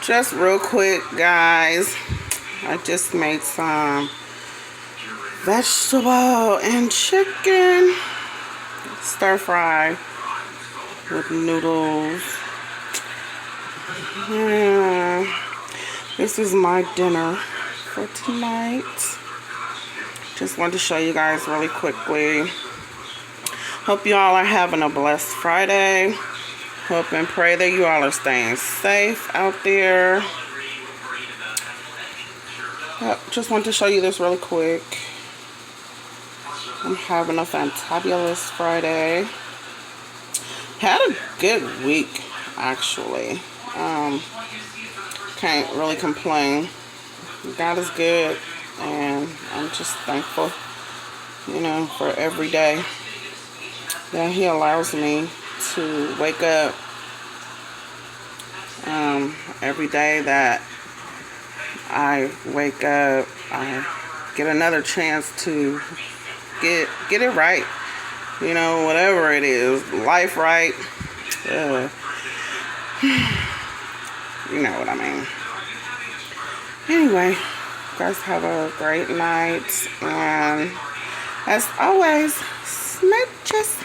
Just real quick, guys. I just made some vegetable and chicken stir fry with noodles. Yeah. This is my dinner for tonight. Just wanted to show you guys really quickly. Hope you all are having a blessed Friday. Hope and pray that you all are staying safe out there. Just want to show you this really quick. I'm having a fantabulous Friday. Had a good week, actually. Can't really complain. God is good, and I'm just thankful, for every day that He allows me to wake up. Every day that I wake up, I get another chance to get it right. Whatever it is, life right. You know what I mean. Anyway, you guys have a great night, and as always, smooches.